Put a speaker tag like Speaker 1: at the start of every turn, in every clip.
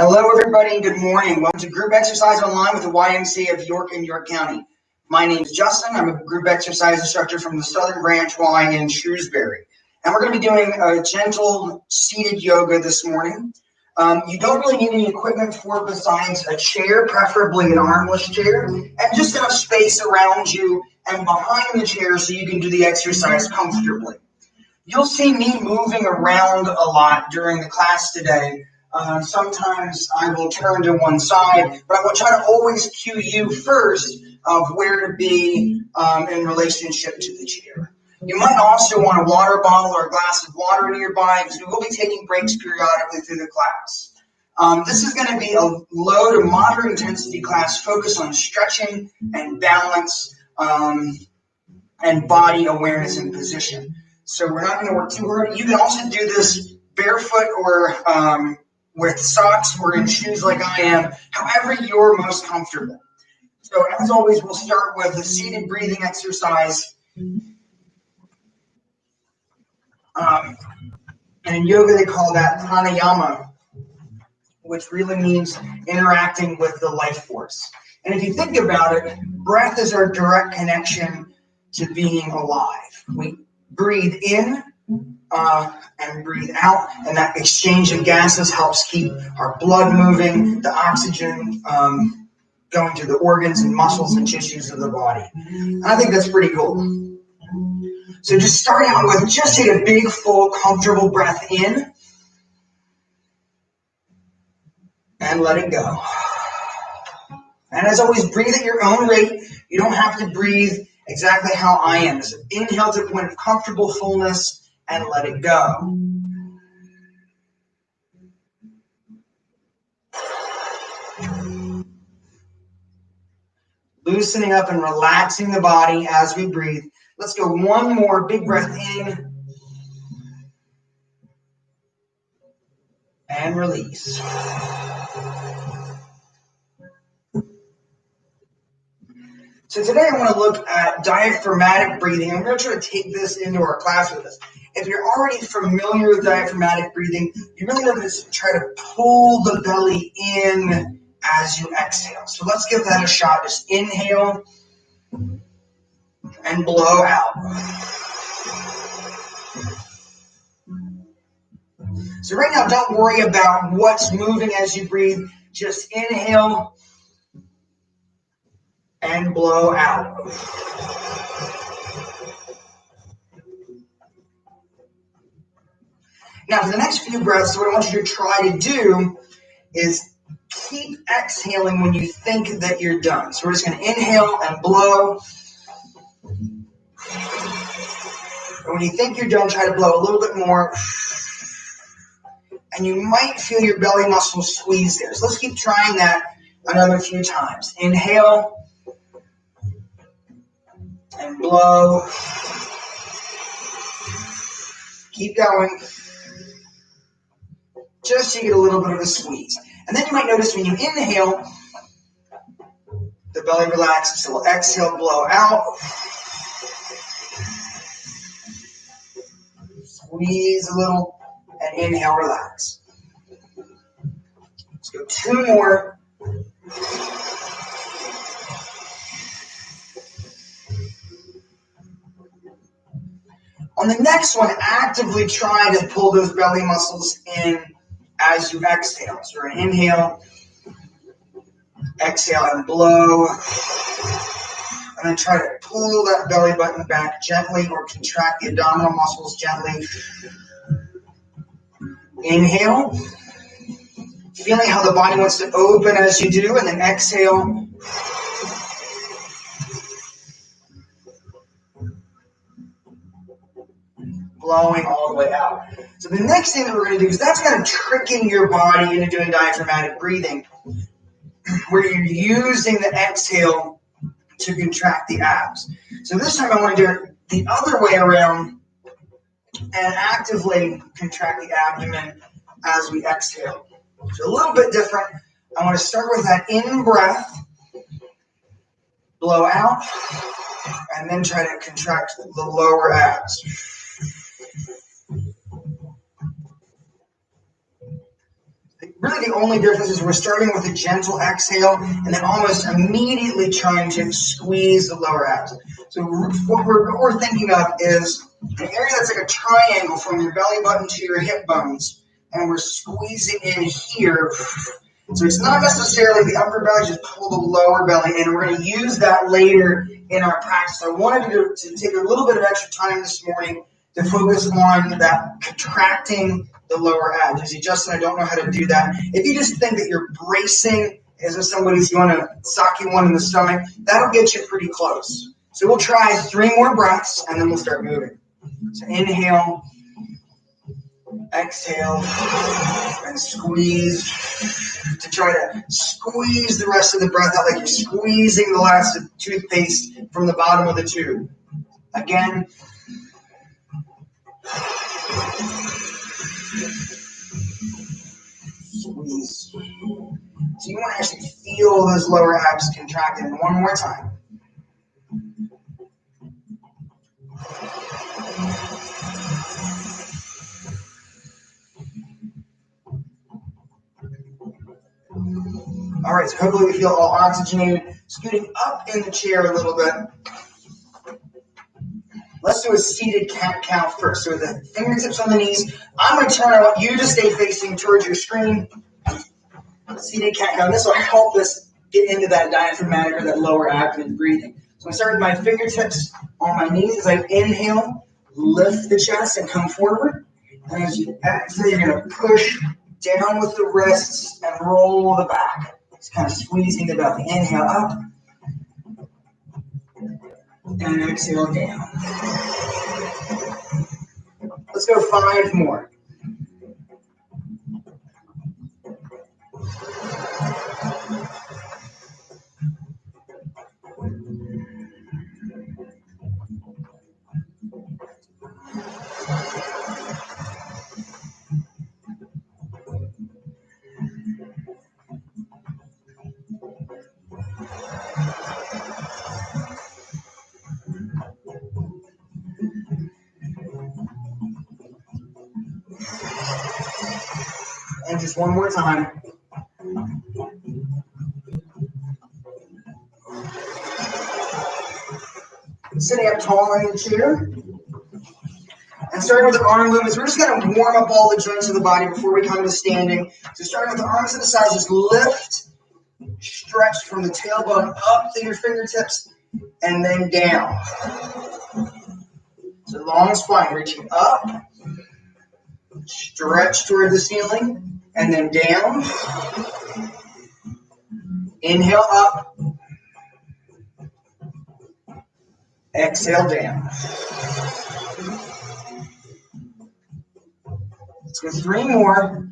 Speaker 1: Hello, everybody, and good morning. Welcome to Group Exercise Online with the YMCA of York and York County. My name is Justin. I'm a group exercise instructor from the Southern Branch Y in Shrewsbury. And we're going to be doing a gentle seated yoga this morning. You don't really need any equipment for it besides a chair, preferably an armless chair, and just enough space around you and behind the chair so you can do the exercise comfortably. You'll see me moving around a lot during the class today. Sometimes I will turn to one side, but I will try to always cue you first of where to be in relationship to the chair. You might also want a water bottle or a glass of water nearby because we will be taking breaks periodically through the class. This is going to be a low to moderate intensity class focused on stretching and balance and body awareness and position. So we're not going to work too hard. You can also do this barefoot or with socks or in shoes like I am, however you're most comfortable. So as always, we'll start with a seated breathing exercise. And in yoga, they call that pranayama, which really means interacting with the life force. And if you think about it, breath is our direct connection to being alive. We breathe in and breathe out, and that exchange of gases helps keep our blood moving, the oxygen going to the organs and muscles and tissues of the body. And I think that's pretty cool. So just start out with just take a big, full, comfortable breath in and let it go. And as always, breathe at your own rate. You don't have to breathe exactly how I am. So inhale to a point of comfortable fullness and let it go. Loosening up and relaxing the body as we breathe. Let's go one more big breath in and release. So today I want to look at diaphragmatic breathing. I'm going to try to take this into our class with us. If you're already familiar with diaphragmatic breathing, you really know to try to pull the belly in as you exhale. So let's give that a shot. Just inhale and blow out. So right now, don't worry about what's moving as you breathe. Just inhale and blow out. Now, for the next few breaths, what I want you to try to do is keep exhaling when you think that you're done. So we're just going to inhale and blow. And when you think you're done, try to blow a little bit more. And you might feel your belly muscles squeeze there. So let's keep trying that another few times. Inhale and blow. Keep going. Just so you get a little bit of a squeeze. And then you might notice when you inhale, the belly relaxes. So we'll exhale, blow out. Squeeze a little and inhale, relax. Let's go two more. On the next one, actively try to pull those belly muscles in as you exhale. So we're going to inhale, exhale, and blow. And then try to pull that belly button back gently or contract the abdominal muscles gently. Inhale. Feeling how the body wants to open as you do, and then exhale. Blowing all the way out. So the next thing that we're going to do is that's kind of tricking your body into doing diaphragmatic breathing, where you're using the exhale to contract the abs. So this time I want to do it the other way around and actively contract the abdomen as we exhale. So a little bit different. I want to start with that in breath, blow out, and then try to contract the lower abs. Really really the only difference is we're starting with a gentle exhale and then almost immediately trying to squeeze the lower abs. So what we're thinking of is an area that's like a triangle from your belly button to your hip bones, and we're squeezing in here. So it's not necessarily the upper belly, just pull the lower belly in. We're going to use that later in our practice. I wanted to take a little bit of extra time this morning to focus on that contracting the lower abs. You see, Justin, I don't know how to do that. If you just think that you're bracing as if somebody's going to sock you one in the stomach, that'll get you pretty close. So we'll try 3 more breaths, and then we'll start moving. So inhale, exhale, and squeeze. To try to squeeze the rest of the breath out like you're squeezing the last toothpaste from the bottom of the tube. Again. Squeeze. So you want to actually feel those lower abs contracting. One more time. All right, so hopefully we feel all oxygenated. Scooting up in the chair a little bit. Let's do a seated cat cow first. So with the fingertips on the knees, I'm going to turn I want you to stay facing towards your screen. Seated cat cow. And this will help us get into that diaphragmatic or that lower abdomen breathing. So I start with my fingertips on my knees. As I inhale, lift the chest and come forward. And as you exhale, you're going to push down with the wrists and roll the back. Just kind of squeezing the belly. Inhale up. And exhale down. Let's go 5 more. And just one more time. Sitting up tall in the chair. And starting with the arm movements, we're just going to warm up all the joints of the body before we come to standing. So starting with the arms to the side, just lift, stretch from the tailbone up to your fingertips, and then down. So long spine, reaching up, stretch toward the ceiling, and then down. Inhale up. Exhale down. Let's go 3 more.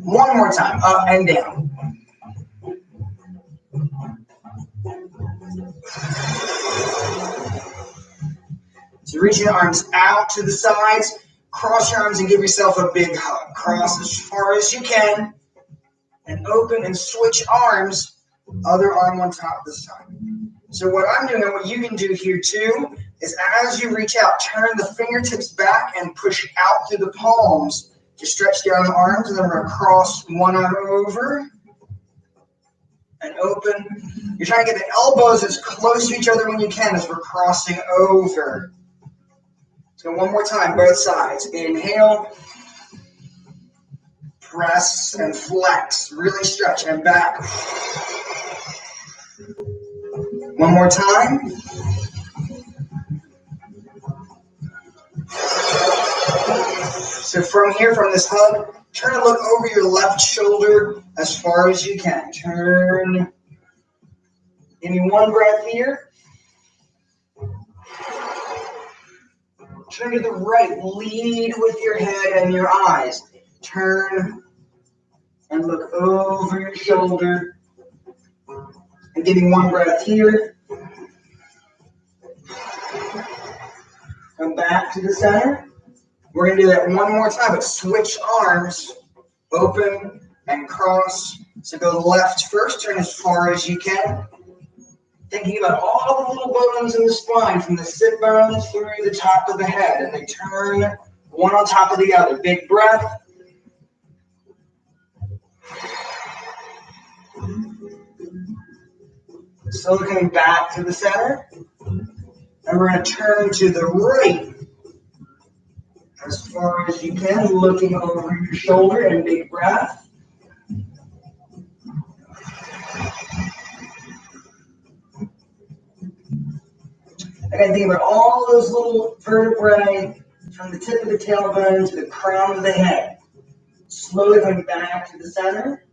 Speaker 1: One more time, up and down. So reach your arms out to the sides, cross your arms and give yourself a big hug. Cross as far as you can, and open and switch arms, other arm on top this time. So what I'm doing and what you can do here too is as you reach out, turn the fingertips back and push out through the palms to stretch down the arms, and then we're going to cross one arm over and open. You're trying to get the elbows as close to each other when you can as we're crossing over. So one more time, both sides. Inhale, press and flex, really stretch and back. One more time. So from here, from this hug, turn and look over your left shoulder as far as you can. Turn. Give me one breath here. Turn to the right. Lead with your head and your eyes. Turn and look over your shoulder. And give me one breath here. Come back to the center. We're going to do that one more time, but switch arms. Open and cross. So go left first, turn as far as you can. Thinking about all the little bones in the spine from the sit bone through the top of the head, and they turn one on top of the other. Big breath. Slowly coming back to the center. And we're going to turn to the right as far as you can, looking over your shoulder, and big breath. Again, think about all those little vertebrae from the tip of the tailbone to the crown of the head. Slowly coming back to the center.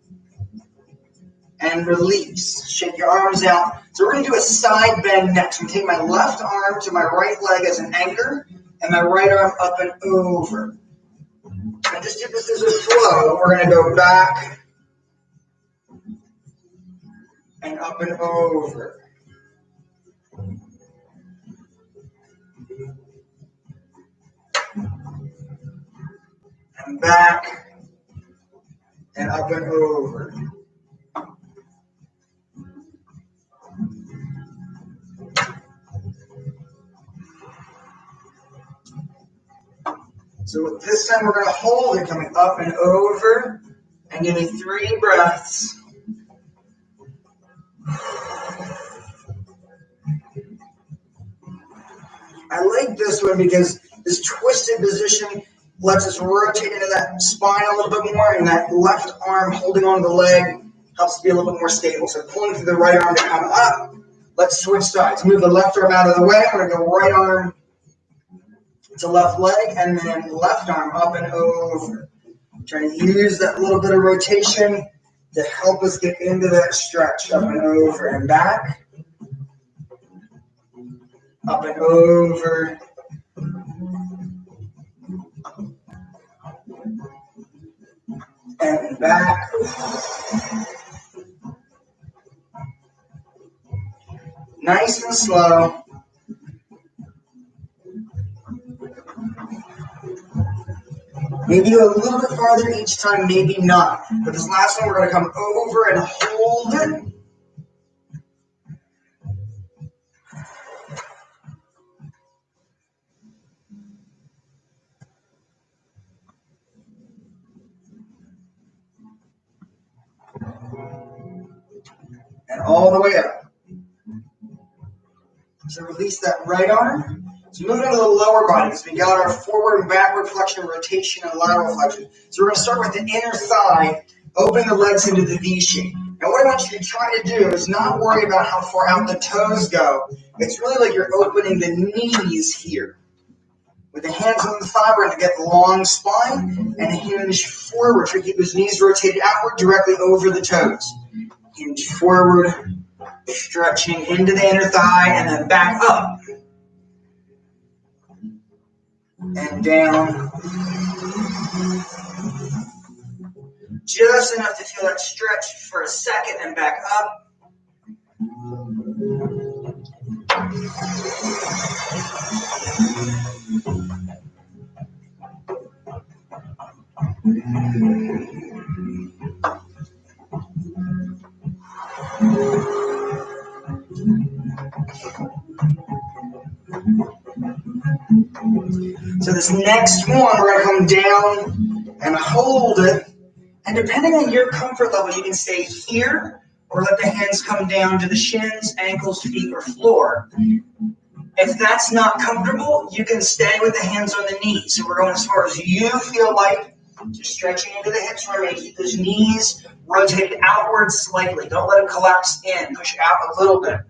Speaker 1: And release. Shake your arms out. So we're going to do a side bend next. I'm going to take my left arm to my right leg as an anchor, and my right arm up and over. And just do this as a flow. We're going to go back and up and over. And back and up and over. So this time we're going to hold it, coming up and over, and give me 3 breaths. I like this one because this twisted position lets us rotate into that spine a little bit more, and that left arm holding on the leg helps to be a little bit more stable. So pulling through the right arm to come up. Let's switch sides. Move the left arm out of the way. I'm going to go right arm to left leg, and then left arm up and over. Trying to use that little bit of rotation to help us get into that stretch. Up and over and back. Up and over. And back. Nice and slow. Maybe go a little bit farther each time, maybe not. But this last one, we're going to come over and hold it. And all the way up. So release that right arm. So moving into the lower body, because we got our forward and backward flexion, rotation, and lateral flexion. So we're going to start with the inner thigh, open the legs into the V shape. Now what I want you to try to do is not worry about how far out the toes go. It's really like you're opening the knees here. With the hands on the thigh, we're going to get long spine and hinge forward. Try to keep those knees rotated outward directly over the toes. Hinge forward, stretching into the inner thigh, and then back up. And down. Just enough to feel that stretch for a second, and back up. So this next one, we're going to come down and hold it. And depending on your comfort level, you can stay here or let the hands come down to the shins, ankles, feet, or floor. If that's not comfortable, you can stay with the hands on the knees. So we're going as far as you feel like, just stretching into the hips. We're going to keep those knees rotated outward slightly. Don't let them collapse in. Push out a little bit.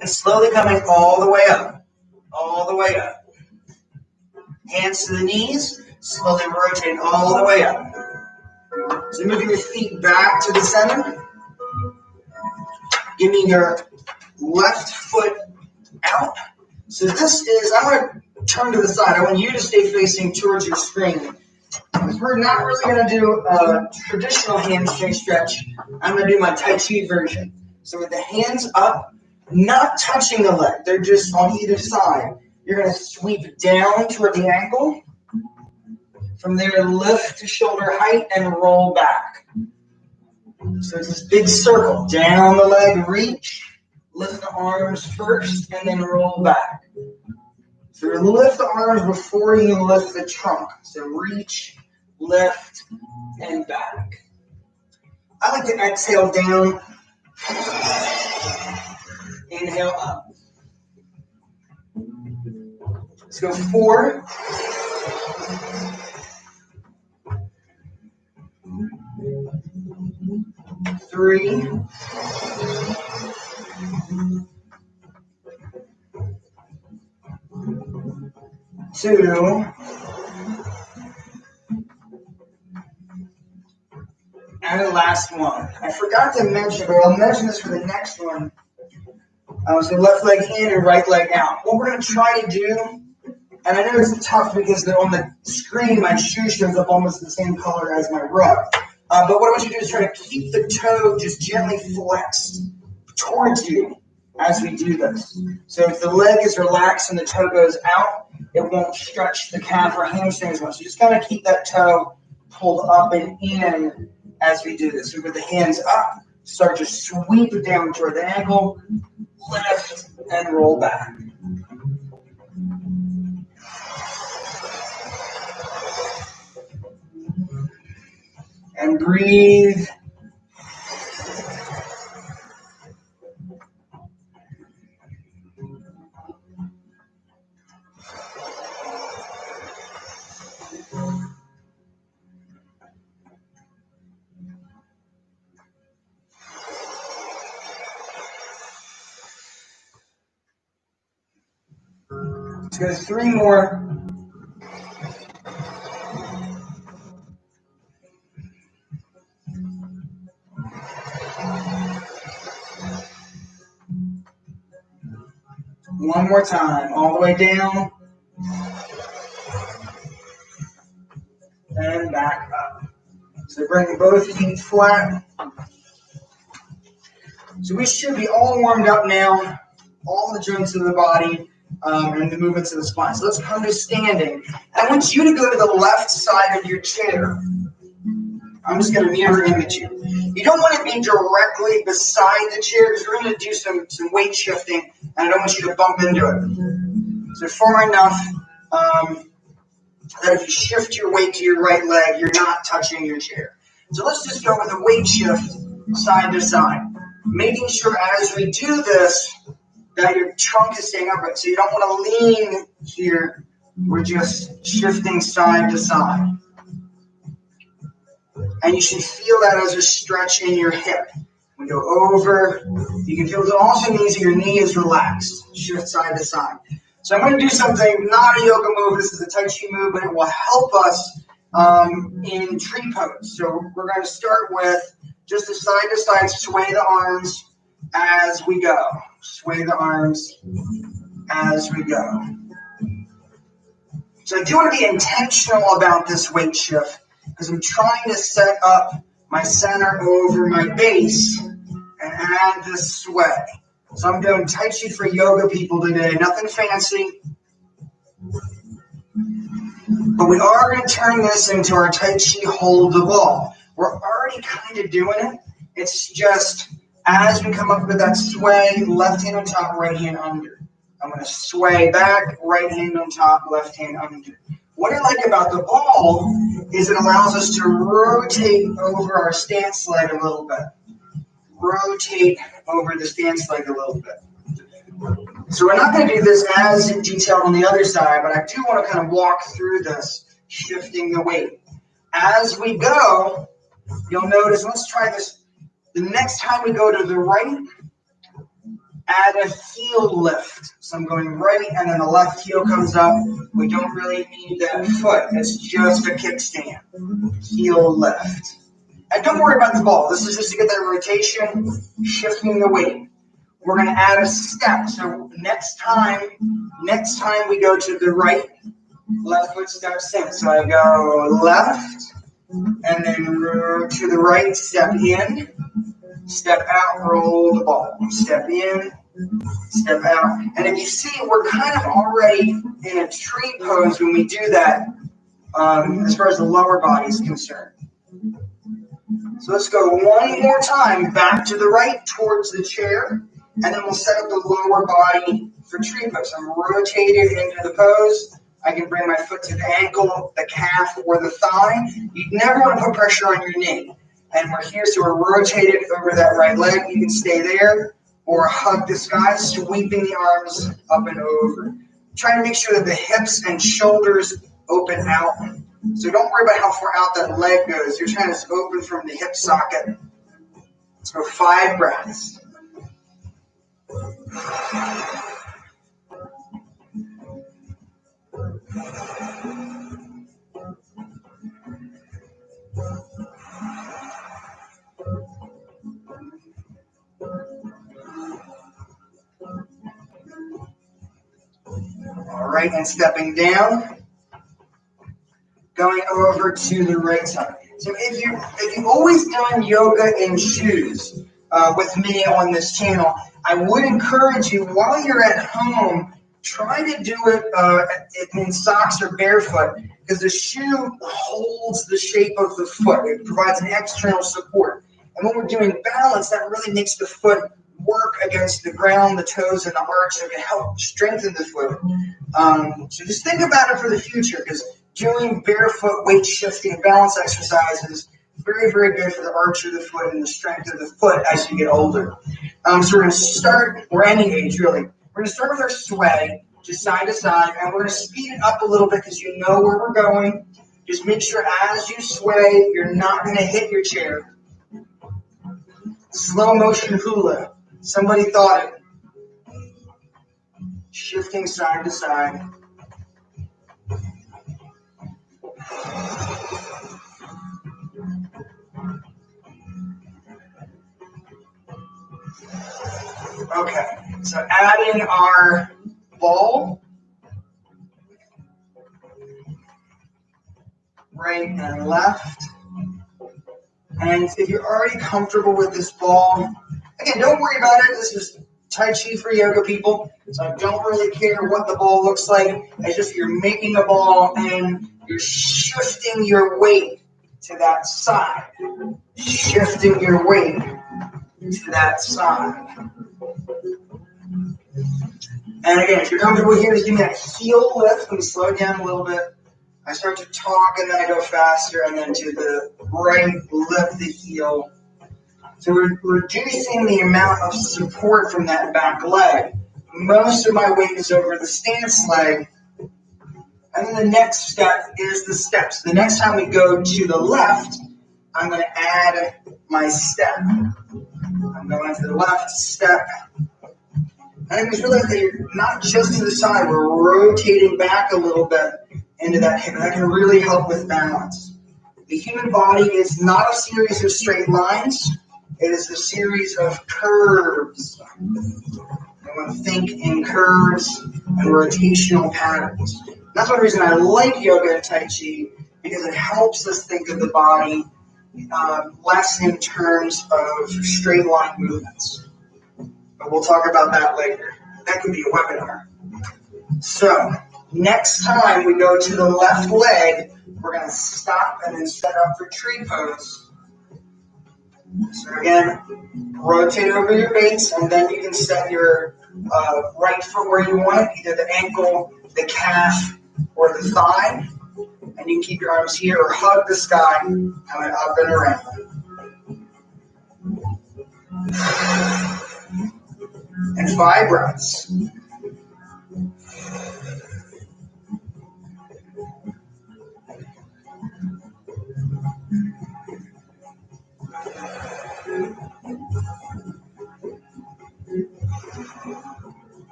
Speaker 1: And slowly coming all the way up. All the way up. Hands to the knees. Slowly rotating all the way up. So moving your feet back to the center. Give me your left foot out. So this is, I'm going to turn to the side. I want you to stay facing towards your screen. Because we're not really going to do a traditional hamstring stretch. I'm going to do my Tai Chi version. So with the hands up, not touching the leg, they're just on either side. You're going to sweep down toward the ankle. From there, lift to shoulder height and roll back. So it's this big circle. Down the leg, reach. Lift the arms first and then roll back. So lift the arms before you lift the trunk. So reach, lift, and back. I like to exhale down. Inhale up. Let's go 4. 3. 2. And the last one. I forgot to mention, but I'll mention this for the next one. So left leg in and right leg out. What we're going to try to do, and I know it's tough because on the screen my shoe shows up almost the same color as my rug. But what I want you to do is try to keep the toe just gently flexed towards you as we do this. So if the leg is relaxed and the toe goes out, it won't stretch the calf or hamstring as much. So just kind of keep that toe pulled up and in as we do this. So with the hands up, start to sweep it down toward the ankle, lift, and roll back. And breathe. Let's go 3 more. One more time, all the way down. And back up. So bring both feet flat. So we should be all warmed up now, all the joints of the body, and the movements of the spine. So let's come to standing. I want you to go to the left side of your chair. I'm just going to mirror image you. You don't want to be directly beside the chair because we're going to do some weight shifting, and I don't want you to bump into it. So far enough that if you shift your weight to your right leg, you're not touching your chair. So let's just go with a weight shift side to side. Making sure as we do this that your trunk is staying upright. So you don't want to lean here. We're just shifting side to side. And you should feel that as a stretch in your hip. We go over. You can feel it also means that your knee is relaxed. Shift side to side. So I'm going to do something, not a yoga move. This is a Tai Chi move, but it will help us in tree pose. So we're going to start with just a side to side, sway the arms as we go. Sway the arms as we go. So I do want to be intentional about this weight shift because I'm trying to set up my center over my base and add this sway. So I'm doing Tai Chi for yoga people today, nothing fancy. But we are going to turn this into our Tai Chi hold the ball. We're already kind of doing it. It's just as we come up with that sway, left hand on top, right hand under. I'm going to sway back, right hand on top, left hand under. What I like about the ball is it allows us to rotate over our stance leg a little bit. Rotate over the stance leg a little bit. So we're not going to do this as detailed on the other side, but I do want to kind of walk through this, shifting the weight. As we go, you'll notice, let's try this. The next time we go to the right, add a heel lift. So I'm going right, and then the left heel comes up. We don't really need that foot. It's just a kickstand. Heel lift. And don't worry about the ball. This is just to get that rotation, shifting the weight. We're going to add a step. So next time we go to the right, left foot steps in. So I go left, and then to the right, step in, Step out, roll the ball. Step in, step out. And if you see, we're kind of already in a tree pose when we do that, as far as the lower body is concerned. So let's go one more time back to the right towards the chair, and then we'll set up the lower body for tree pose. I'm rotated into the pose. I can bring my foot to the ankle, the calf, or the thigh. You never want to put pressure on your knee. And we're here, so we're rotated over that right leg. You can stay there or hug the sky, sweeping the arms up and over. Try to make sure that the hips and shoulders open out. So don't worry about how far out that leg goes. You're trying to open from the hip socket. So 5 breaths. All right, and stepping down, going over to the right side. So if you've always done yoga in shoes with me on this channel, I would encourage you while you're at home, try to do it in socks or barefoot, because the shoe holds the shape of the foot. It provides an external support. And when we're doing balance, that really makes the foot work against the ground, the toes, and the arch, so it can help strengthen the foot. So just think about it for the future, because doing barefoot weight shifting and balance exercises is very, very good for the arch of the foot and the strength of the foot as you get older. So we're going to start, or any age really, we're going to start with our sway, just side to side, and we're going to speed it up a little bit because you know where we're going. Just make sure as you sway, you're not going to hit your chair. Slow motion hula. Somebody thought it. Shifting side to side. Okay, so adding our ball, right and left. And if you're already comfortable with this ball, again, don't worry about it. This is Tai Chi for yoga people, so I don't really care what the ball looks like. It's just you're making a ball and you're shifting your weight to that side. Shifting your weight to that side. And again, if you're comfortable here, just give me that heel lift. Let me slow down a little bit. I start to talk, and then I go faster, and then to the right, lift the heel. So we're reducing the amount of support from that back leg. Most of my weight is over the stance leg. And then the next step is the steps. The next time we go to the left, I'm going to add my step. I'm going to the left step. And it's really that you're not just to the side, we're rotating back a little bit into that hip. That can really help with balance. The human body is not a series of straight lines. It is a series of curves. I want to think in curves and rotational patterns. That's one reason I like yoga and Tai Chi, because it helps us think of the body less in terms of straight line movements. But we'll talk about that later. That could be a webinar. So, next time we go to the left leg, we're going to stop and then set up for tree pose. So again, rotate over your base, and then you can set your right foot where you want it, either the ankle, the calf, or the thigh. And you can keep your arms here or hug the sky, coming up and around. And 5 breaths.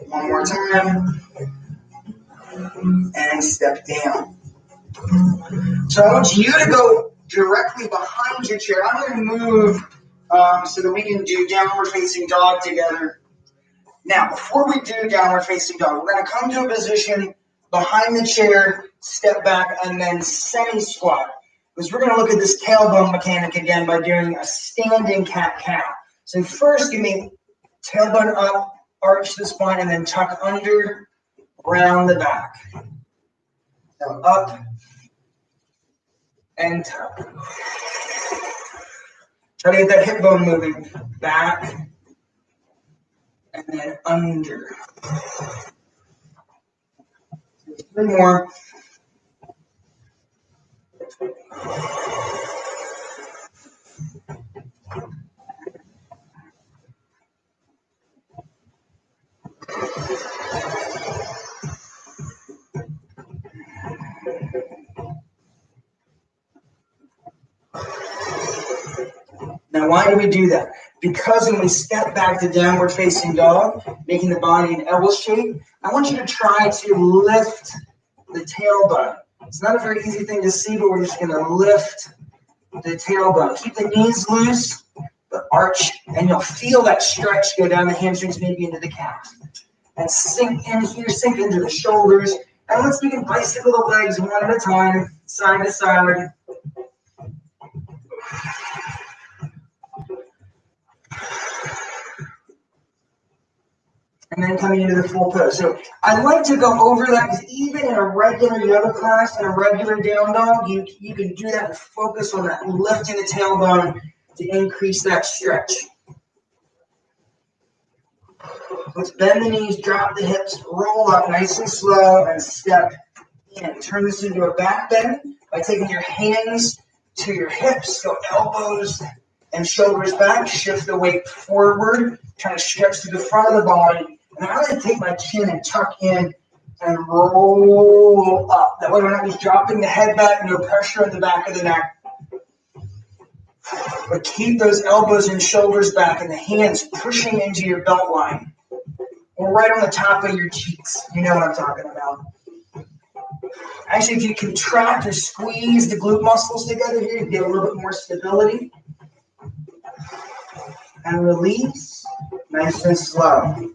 Speaker 1: One more time. And step down. So I want you to go directly behind your chair. I'm going to move so that we can do downward facing dog together. Now, before we do downward facing dog, we're going to come to a position behind the chair, step back, and then semi-squat. Because we're going to look at this tailbone mechanic again by doing a standing cat-cow. So first, give me tailbone up, arch the spine, and then tuck under, round the back. So up and tuck. Try to get that hip bone moving. Back and then under. 3 more. Now, why do we do that? Because when we step back to downward facing dog, making the body an L shape, I want you to try to lift the tailbone. It's not a very easy thing to see, but we're just going to lift the tailbone. Keep the knees loose, the arch, and you'll feel that stretch go down the hamstrings, maybe into the calf. And sink in here, sink into the shoulders. And let's begin bicycle the legs one at a time, side to side. And then coming into the full pose. So I like to go over that because even in a regular yoga class and a regular down dog, you can do that and focus on that, lifting the tailbone to increase that stretch. Let's bend the knees, drop the hips, roll up nice and slow, and step in. Turn this into a back bend by taking your hands to your hips, so elbows and shoulders back, shift the weight forward, trying to stretch to the front of the body. And I like to take my chin and tuck in and roll up. That way we're not just dropping the head back, no pressure on the back of the neck. But keep those elbows and shoulders back and the hands pushing into your belt line. Or right on the top of your cheeks. You know what I'm talking about. Actually, if you contract or squeeze the glute muscles together here, you get a little bit more stability. And release, nice and slow.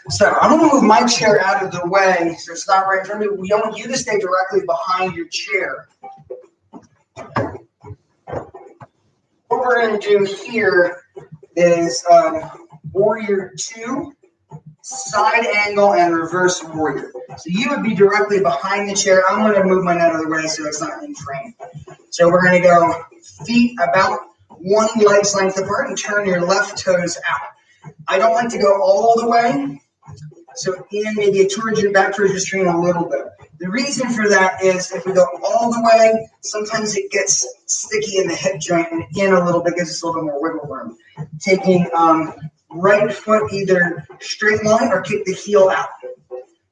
Speaker 1: So I'm going to move my chair out of the way so it's not right in front of me. We don't want you to stay directly behind your chair. What we're going to do here is warrior 2, side angle, and reverse warrior. So you would be directly behind the chair. I'm going to move mine out of the way so it's not in frame. So we're going to go feet about one leg's length apart and turn your left toes out. I don't like to go all the way. So in maybe towards your back towards your screen a little bit. The reason for that is if we go all the way, sometimes it gets sticky in the hip joint and in a little bit, gives us a little more wiggle room. Taking right foot either straight line or kick the heel out.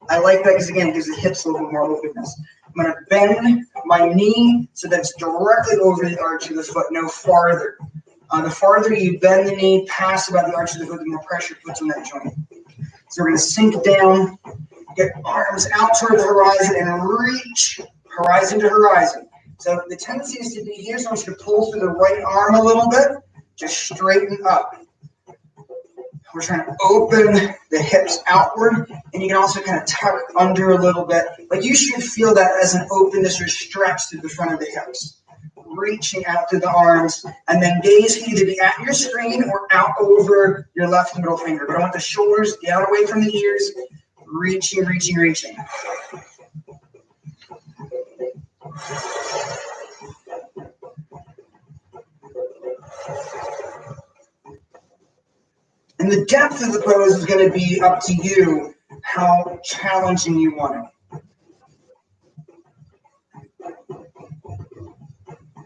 Speaker 1: I like that because again, it gives the hips a little bit more openness. I'm going to bend my knee so that's directly over the arch of the foot, no farther. The farther you bend the knee past about the arch of the foot, the more pressure it puts on that joint. So we're going to sink down, get arms out toward the horizon and reach horizon to horizon. So the tendency is to be here, so I want you to pull through the right arm a little bit, just straighten up. We're trying to open the hips outward, and you can also kind of tuck under a little bit. But you should feel that as an openness or stretch through the front of the hips. Reaching out through the arms, and then gaze can either be at your screen or out over your left middle finger. But I want the shoulders down away from the ears, reaching, reaching, reaching. And the depth of the pose is going to be up to you, how challenging you want it.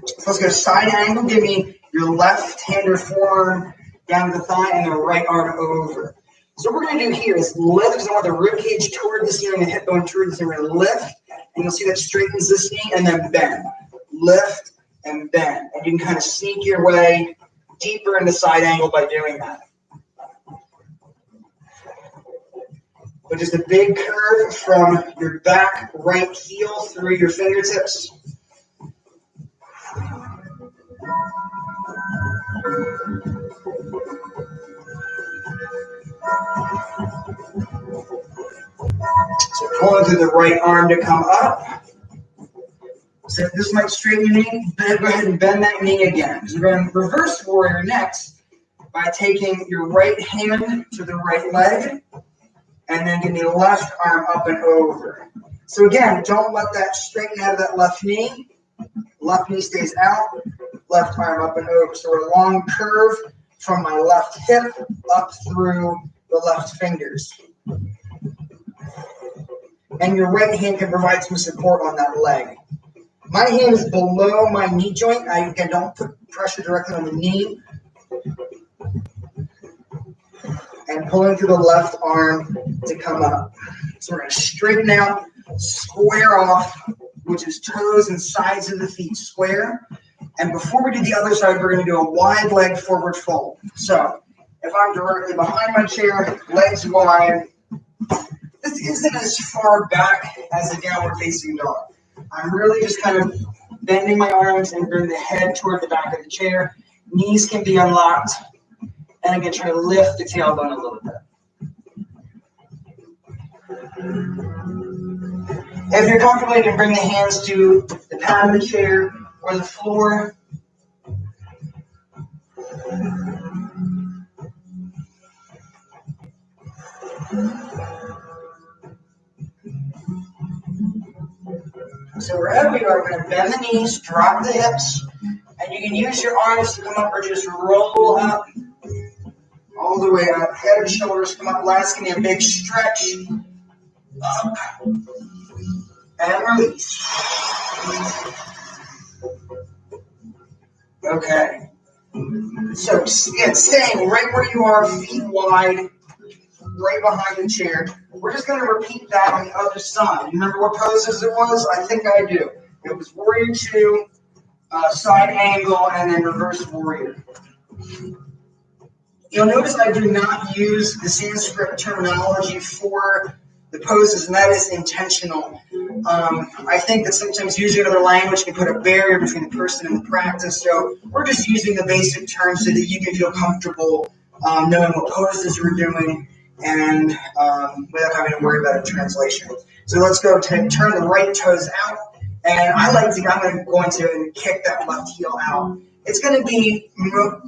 Speaker 1: So let's go side angle. Give me your left hand or forearm down to the thigh and the right arm over. So what we're going to do here is lift, because I want the rib cage toward the ceiling and hip bone toward the ceiling. We're going to lift, and you'll see that straightens this knee, and then bend. Lift and bend. And you can kind of sneak your way deeper into side angle by doing that. But just a big curve from your back right heel through your fingertips. So pulling through the right arm to come up. So this might straighten your knee. Go ahead and bend that knee again. So we're going to reverse warrior next. by taking your right hand to the right leg and then getting the left arm up and over. So again, don't let that straighten out of that left knee. Left knee stays out, left arm up and over. So a long curve from my left hip up through the left fingers. And your right hand can provide some support on that leg. My hand is below my knee joint. I don't put pressure directly on the knee. And pulling through the left arm to come up. So we're going to straighten out, square off, which is toes and sides of the feet square. And before we do the other side, we're going to do a wide leg forward fold. So if I'm directly behind my chair, legs wide, this isn't as far back as a downward facing dog. I'm really just kind of bending my arms and bring the head toward the back of the chair. Knees can be unlocked. And again, try to lift the tailbone a little bit. If you're comfortable, you can bring the hands to the pad of the chair or the floor. So wherever you are, we're going to bend the knees, drop the hips, and you can use your arms to come up or just roll up all the way up. Head and shoulders come up. Last, give me a big stretch. Up and release. Okay. So again, staying right where you are, feet wide, right behind the chair. We're just going to repeat that on the other side. You remember what poses it was? I think I do. It was warrior two, side angle, and then reverse warrior. You'll notice I do not use the Sanskrit terminology for the poses, and that is intentional. I think that sometimes using another language can put a barrier between the person and the practice, so we're just using the basic terms so that you can feel comfortable knowing what poses we're doing and without having to worry about a translation. So let's go to turn the right toes out, and I'm going to kick that left heel out. It's going to be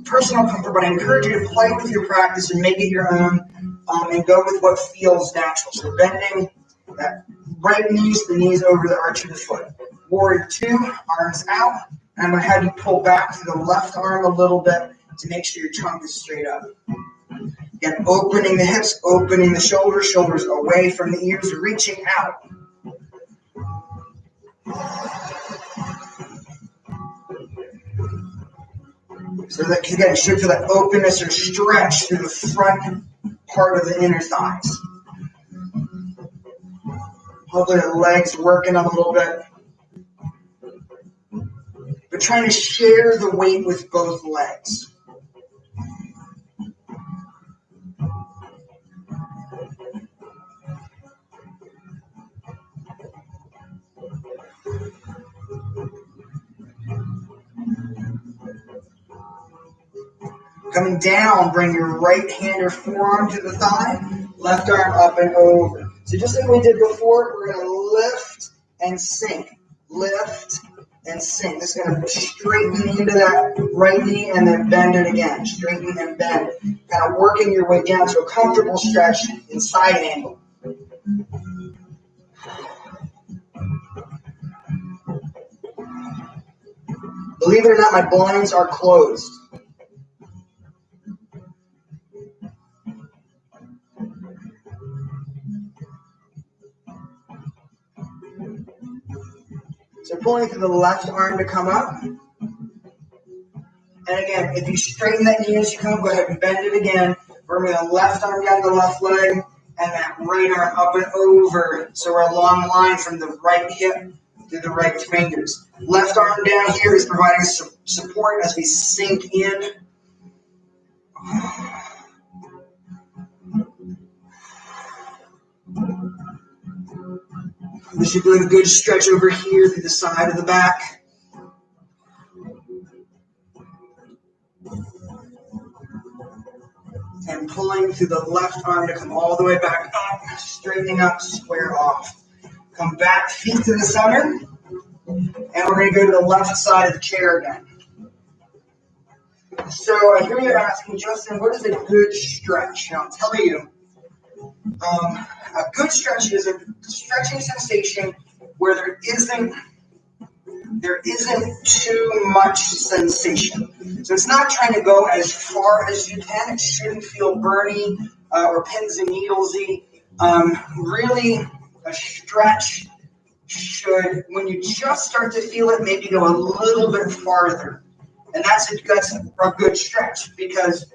Speaker 1: personal comfort, but I encourage you to play with your practice and make it your own and go with what feels natural. So bending that right knees, the knees over the arch of the foot. Warrior two, arms out. And I'm going to have you pull back to the left arm a little bit to make sure your trunk is straight up. Again, opening the hips, opening the shoulders, shoulders away from the ears, reaching out. So that, again, you should feel that openness or stretch through the front part of the inner thighs. Hopefully the legs working a little bit. But trying to share the weight with both legs. Coming down, bring your right hand or forearm to the thigh, left arm up and over. So just like we did before, we're going to lift and sink. Lift and sink. This is going to straighten into that right knee and then bend it again. Straighten and bend. Kind of working your way down to a comfortable stretch in side angle. Believe it or not, my blinds are closed. So pulling through the left arm to come up. And again, if you straighten that knee as you come, go ahead and bend it again. Bring the left arm down the left leg and that right arm up and over. So we're a long line from the right hip to the right fingers. Left arm down here is providing support as we sink in. We should do a good stretch over here through the side of the back. And pulling through the left arm to come all the way back up, straightening up, square off. Come back, feet to the center. And we're going to go to the left side of the chair again. So I hear you asking, Justin, what is a good stretch? And I'll tell you, a good stretch is a stretching sensation where there isn't too much sensation. So it's not trying to go as far as you can. It shouldn't feel burny or pins and needlesy. Really, a stretch should, when you just start to feel it, maybe go a little bit farther. And that's a good stretch, because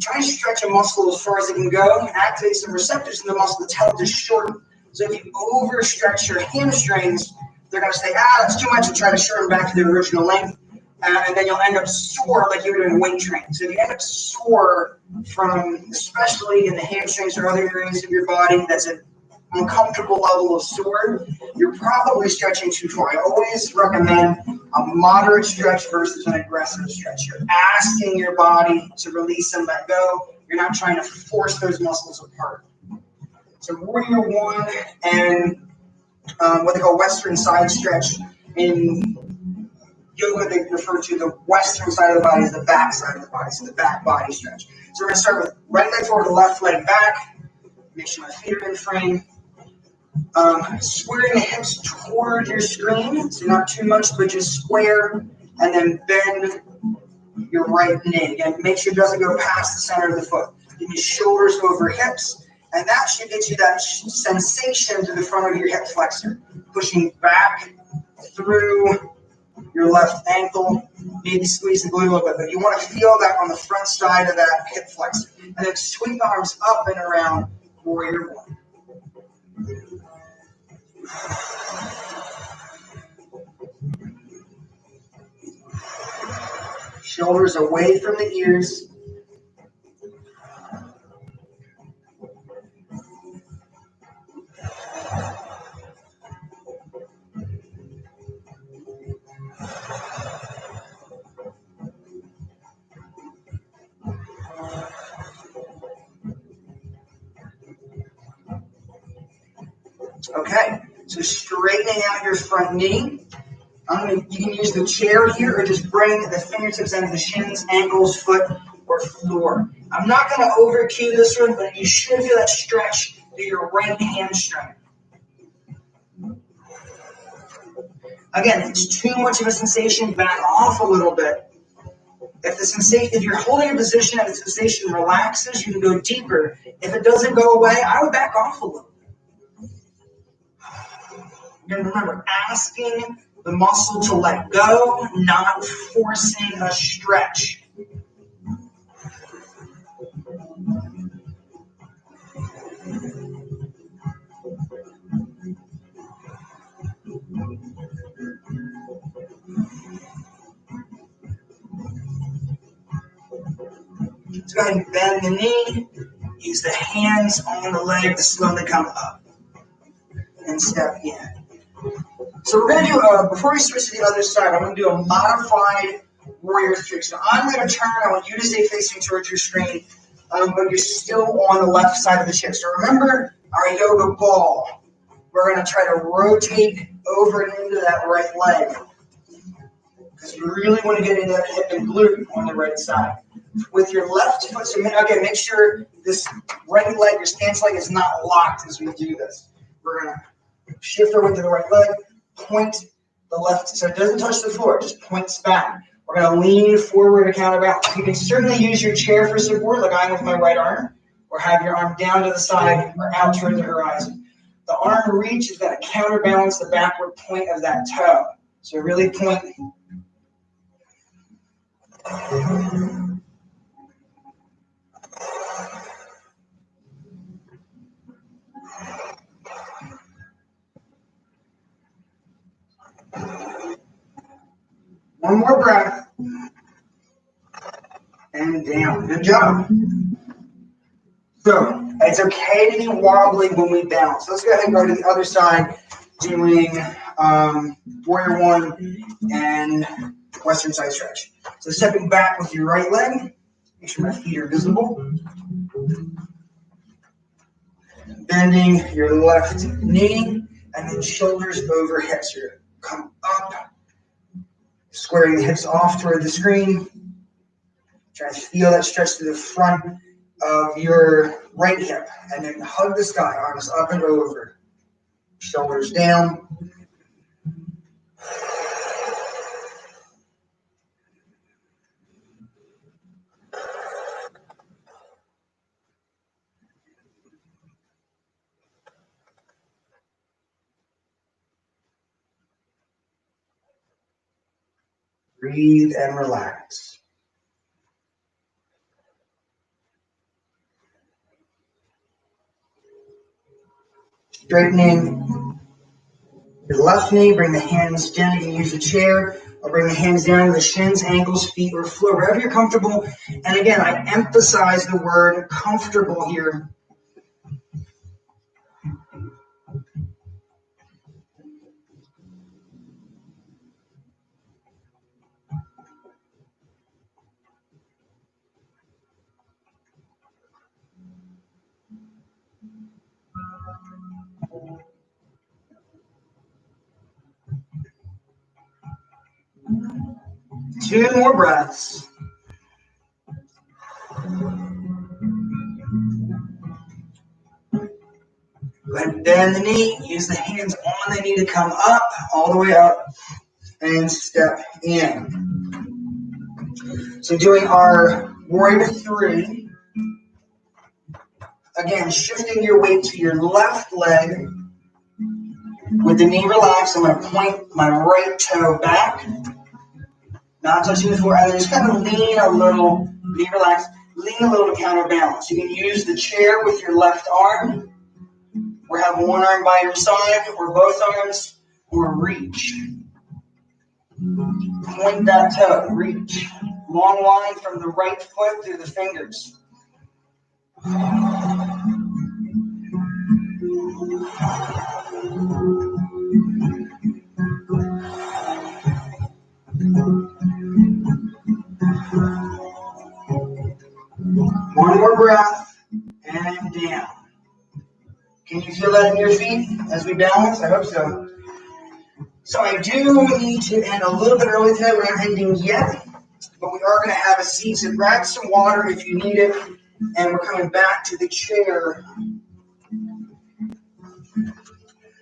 Speaker 1: try to stretch a muscle as far as it can go, activate some receptors in the muscle to tell it to shorten. So if you overstretch your hamstrings, they're going to say, that's too much, and try to shorten back to their original length. And then you'll end up sore like you were doing weight training. So if you end up sore from, especially in the hamstrings or other areas of your body, that's an uncomfortable level of sore, you're probably stretching too far. I always recommend a moderate stretch versus an aggressive stretch. You're asking your body to release and let go. You're not trying to force those muscles apart. So Warrior One and what they call Western side stretch. In yoga, they refer to the western side of the body as the back side of the body, so the back body stretch. So we're going to start with right leg forward, left leg back. Make sure my feet are in frame. Squaring the hips toward your screen, so not too much, but just square, and then bend your right knee. Again, make sure it doesn't go past the center of the foot. Give your shoulders over hips, and that should get you that sensation to the front of your hip flexor, pushing back through your left ankle. Maybe squeeze the glute a little bit, but you want to feel that on the front side of that hip flexor. And then sweep the arms up and around, Warrior One. Shoulders away from the ears. Okay, so straightening out your front knee. You can use the chair here, or just bring the fingertips into the shins, ankles, foot, or floor. I'm not going to over cue this one, but you should feel that stretch through your right hamstring. Again, if it's too much of a sensation, back off a little bit. If you're holding a position and the sensation relaxes, you can go deeper. If it doesn't go away, I would back off a little. Again, remember, asking the muscle to let go, not forcing a stretch. So go ahead and bend the knee. Use the hands on the leg to slowly come up and step in. So we're going to do, before we switch to the other side, I'm going to do a modified Warrior Three. So I'm going to turn. I want you to stay facing towards your screen, but you're still on the left side of the chair. So remember our yoga ball. We're going to try to rotate over and into that right leg, because you really want to get into that hip and glute on the right side. With your left foot, so again, make sure this right leg, your stance leg, is not locked as we do this. We're going to shift over to the right leg, point the left, so it doesn't touch the floor, it just points back. We're going to lean forward to counterbalance. You can certainly use your chair for support, like I'm with my right arm, or have your arm down to the side or out toward the horizon. The arm reach is going to counterbalance the backward point of that toe. So really point. One more breath. And down. Good job. So it's okay to be wobbly when we bounce. Let's go ahead and go to the other side, doing Warrior One and Western side stretch. So stepping back with your right leg. Make sure my feet are visible. Bending your left knee, and then shoulders over hips. You're come up, squaring the hips off toward the screen. Try to feel that stretch through the front of your right hip. And then hug the sky, arms up and over. Shoulders down. Breathe and relax. Straightening your left knee, bring the hands down. You can use a chair or bring the hands down to the shins, ankles, feet, or floor, wherever you're comfortable. And again, I emphasize the word comfortable here. Two more breaths. Go ahead and bend the knee. Use the hands on the knee to come up, all the way up, and step in. So doing our warrior three. Again, shifting your weight to your left leg. With the knee relaxed, I'm going to point my right toe back. Not touching the floor. And then just kind of lean a little, knee relaxed, lean a little to counterbalance. You can use the chair with your left arm, or have one arm by your side, or both arms, or reach. Point that toe, reach. Long line from the right foot through the fingers. One more breath, and down. Can you feel that in your feet as we balance? I hope so. So I do need to end a little bit early today. We're not ending yet, but we are going to have a seat. So grab some water if you need it, and we're coming back to the chair.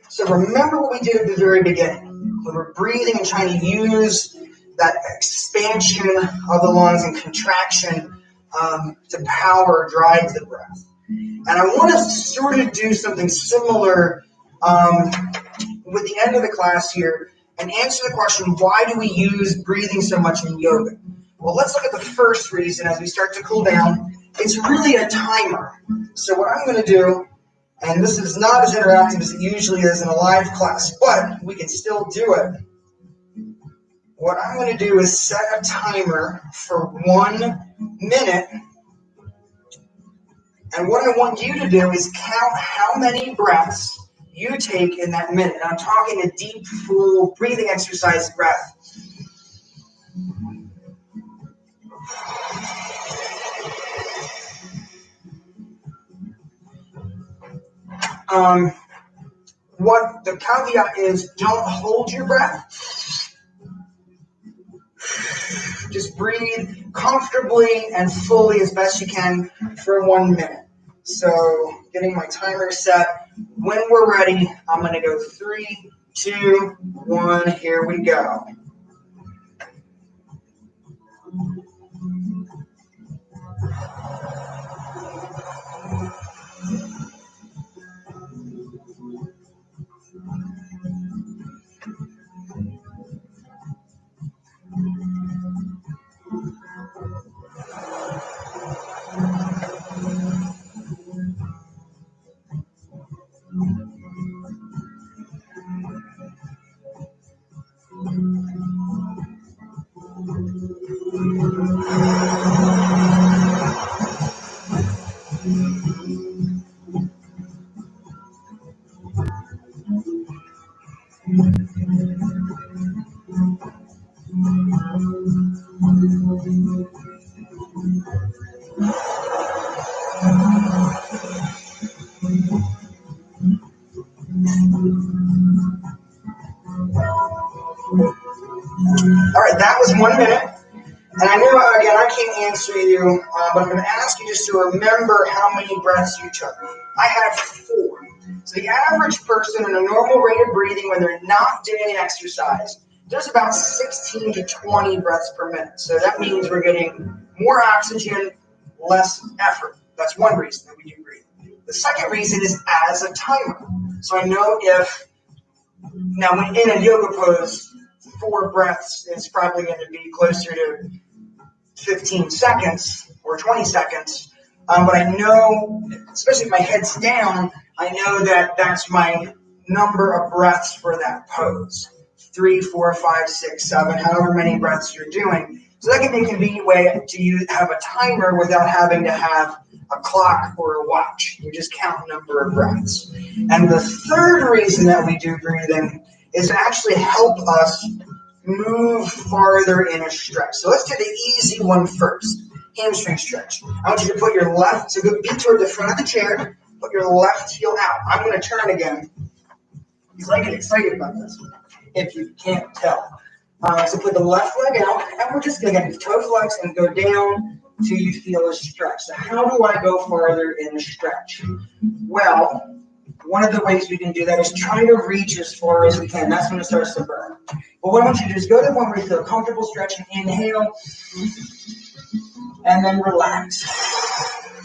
Speaker 1: So remember what we did at the very beginning. When we're breathing and trying to use that expansion of the lungs and contraction to power, drive the breath. And I want to sort of do something similar with the end of the class here and answer the question, why do we use breathing so much in yoga? Well, let's look at the first reason as we start to cool down. It's really a timer. So what I'm going to do, and this is not as interactive as it usually is in a live class, but we can still do it. What I'm going to do is set a timer for 1 minute. And what I want you to do is count how many breaths you take in that minute. And I'm talking a deep, full breathing exercise breath. What the caveat is, don't hold your breath. Just breathe comfortably and fully as best you can for 1 minute. So getting my timer set. When we're ready, I'm going to go 3, 2, 1. Here we go. All right, that was 1 minute. And I know, again, I can't answer you, but I'm going to ask you just to remember how many breaths you took. I have 4. So the average person in a normal rate of breathing when they're not doing an exercise does about 16 to 20 breaths per minute. So that means we're getting more oxygen, less effort. That's one reason that we do breathe. The second reason is as a timer. So I know now when in a yoga pose, 4 breaths is probably going to be closer to 15 seconds or 20 seconds. But I know, especially if my head's down, I know that that's my number of breaths for that pose. 3, 4, 5, 6, 7, however many breaths you're doing. So that can be a convenient way to have a timer without having to have a clock or a watch. You just count the number of breaths. And the third reason that we do breathing is to actually help us move farther in a stretch. So let's do the easy one first. Hamstring stretch. I want you to put your left, so go be toward the front of the chair, put your left heel out. I'm going to turn again because I get excited about this, if you can't tell. So put the left leg out, and we're just going to get toe flex and go down till you feel a stretch. So how do I go farther in a stretch? Well, one of the ways we can do that is try to reach as far as we can. That's when it starts to burn. But what I want you to do is go to one where you feel comfortable stretching. Inhale, and then relax.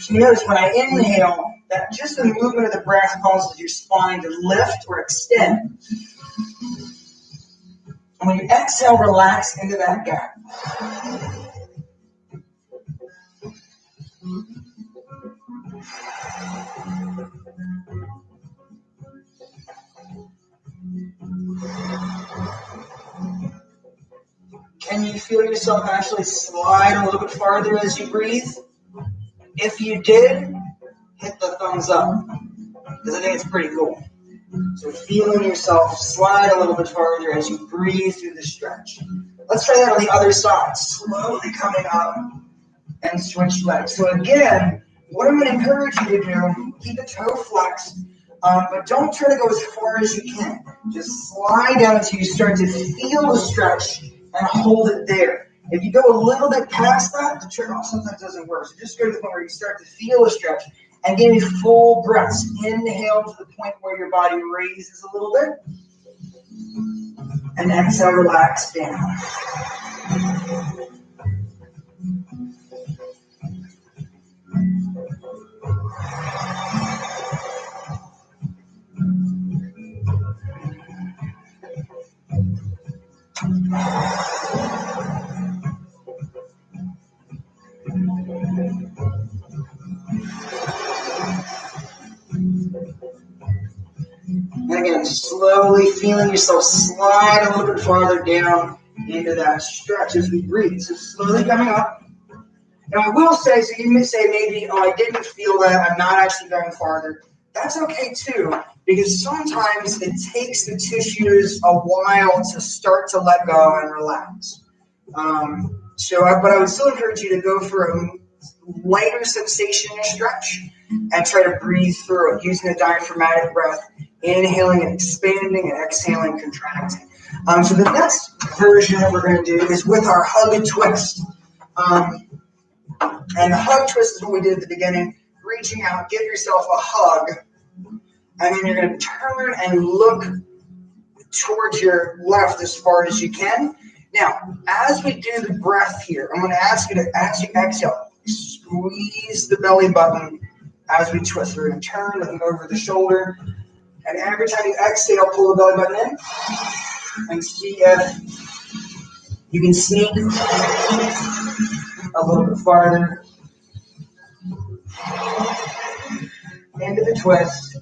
Speaker 1: So you notice when I inhale, that just the movement of the breath causes your spine to lift or extend. And when you exhale, relax into that gap. Can you feel yourself actually slide a little bit farther as you breathe? If you did, hit the thumbs up, because I think it's pretty cool. So feeling yourself slide a little bit farther as you breathe through the stretch. Let's try that on the other side. Slowly coming up and switch legs. So again, what I'm going to encourage you to do, keep the toe flexed, but don't try to go as far as you can. Just slide down until you start to feel the stretch and hold it there. If you go a little bit past that, the turn off sometimes doesn't work. So just go to the point where you start to feel a stretch and give me full breaths. Inhale to the point where your body raises a little bit. And exhale, relax down. And again, slowly feeling yourself slide a little bit farther down into that stretch as we breathe. So slowly coming up. Now I will say, so you may say maybe, oh, I didn't feel that, I'm not actually going farther. That's okay too, because sometimes it takes the tissues a while to start to let go and relax. But I would still encourage you to go for a lighter sensation stretch and try to breathe through it using a diaphragmatic breath, inhaling and expanding and exhaling, contracting. So the next version that we're going to do is with our hug and twist. And the hug twist is what we did at the beginning, reaching out, give yourself a hug, and then you're going to turn and look towards your left as far as you can. Now, as we do the breath here, I'm going to ask you to, as you exhale, squeeze the belly button as we twist. We're going to turn, looking over the shoulder, and every time you exhale, pull the belly button in, and see if you can sneak a little bit farther into the twist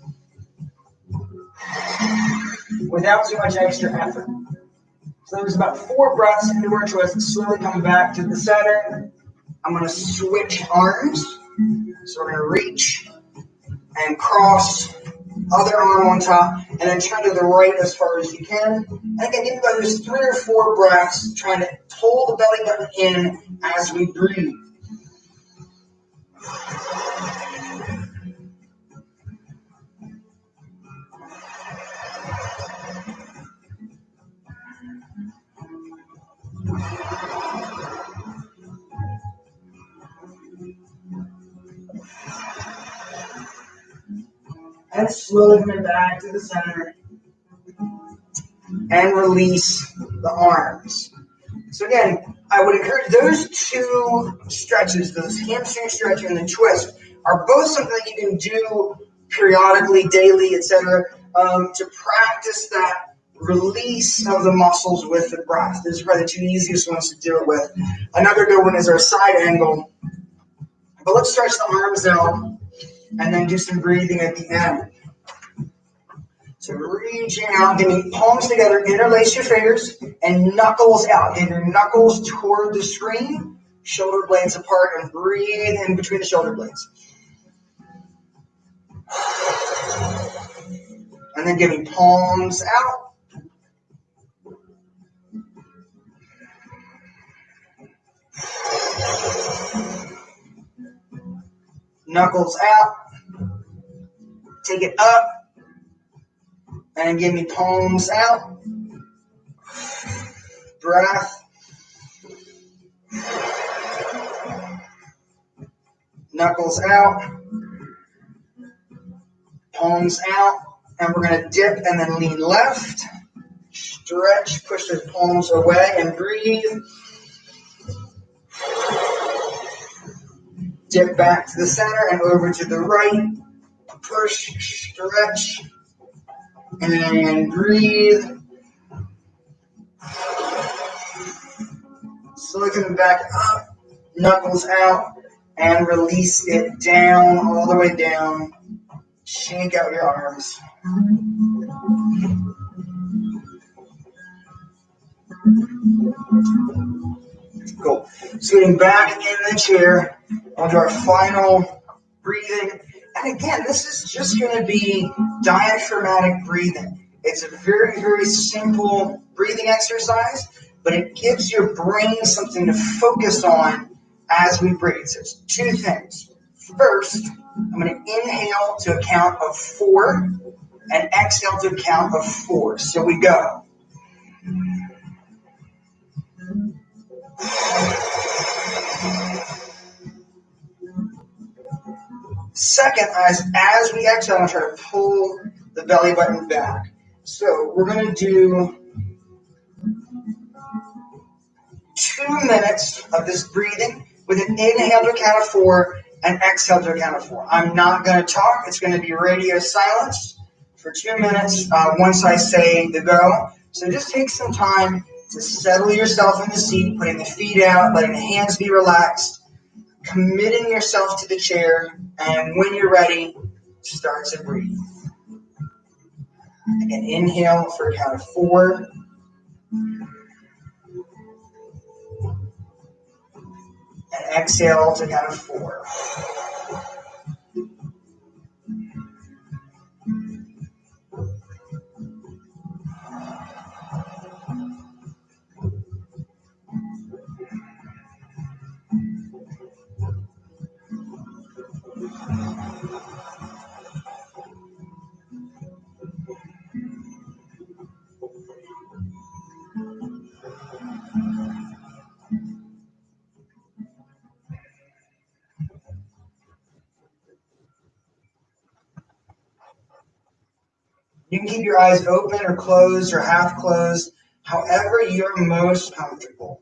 Speaker 1: without too much extra effort. So there's about 4 breaths into our twist, slowly coming back to the center. I'm going to switch arms. So we're going to reach and cross, other arm on top, and then turn to the right as far as you can. And again, give about those 3 or 4 breaths, trying to pull the belly button in as we breathe. and slowly coming back to the center and release the arms. So again, I would encourage those two stretches, those hamstring stretch and the twist, are both something that you can do periodically, daily, etc., to practice that release of the muscles with the breath. These are probably the two easiest ones to do it with. Another good one is our side angle. But let's stretch the arms out and then do some breathing at the end. So reaching out, getting palms together, interlace your fingers, and knuckles out. Get your knuckles toward the screen, shoulder blades apart, and breathe in between the shoulder blades. And then giving palms out. Knuckles out. Take it up. And give me palms out. Breath. Knuckles out. Palms out. And we're going to dip and then lean left. Stretch, push those palms away and breathe. Dip back to the center and over to the right. Push, stretch, and breathe. Slowly coming back up, knuckles out, and release it down, all the way down. Shake out your arms. Cool. So getting back in the chair, we'll do our final breathing. And again, this is just going to be diaphragmatic breathing. It's a very, very simple breathing exercise, but it gives your brain something to focus on as we breathe. So it's two things. First, I'm going to inhale to a count of 4 and exhale to a count of 4. So we go. Second, as we exhale, I'm going to try to pull the belly button back. So we're going to do 2 minutes of this breathing with an inhale to a count of 4 and exhale to a count of 4. I'm not going to talk. It's going to be radio silence for 2 minutes once I say the go. So just take some time to settle yourself in the seat, putting the feet out, letting the hands be relaxed, committing yourself to the chair, and when you're ready, start to breathe. Again, inhale for a count of 4. And exhale to count of 4. You can keep your eyes open or closed or half closed, however you're most comfortable.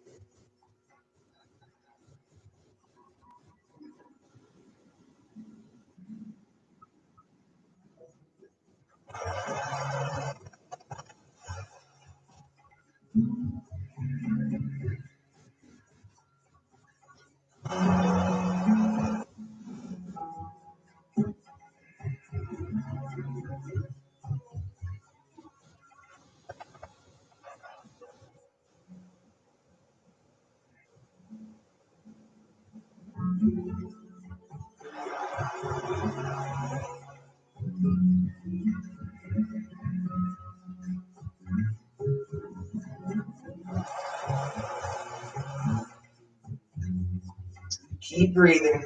Speaker 1: Keep breathing.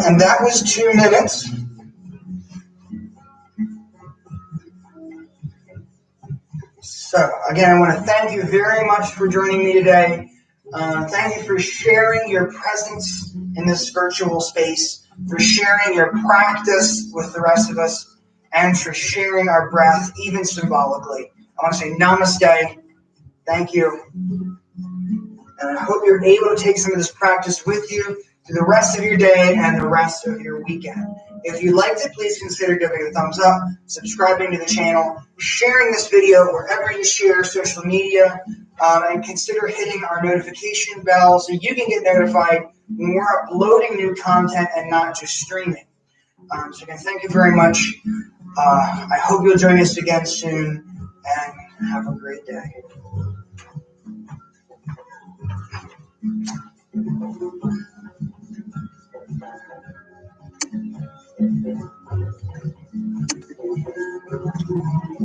Speaker 1: And that was 2 minutes. So again, I want to thank you very much for joining me today. Thank you for sharing your presence in this virtual space, for sharing your practice with the rest of us, and for sharing our breath, even symbolically. I want to say namaste. Thank you. And I hope you're able to take some of this practice with you through the rest of your day and the rest of your weekend. If you liked it, please consider giving a thumbs up, subscribing to the channel, sharing this video wherever you share social media, and consider hitting our notification bell so you can get notified when we're uploading new content and not just streaming. So again, thank you very much. I hope you'll join us again soon, and have a great day.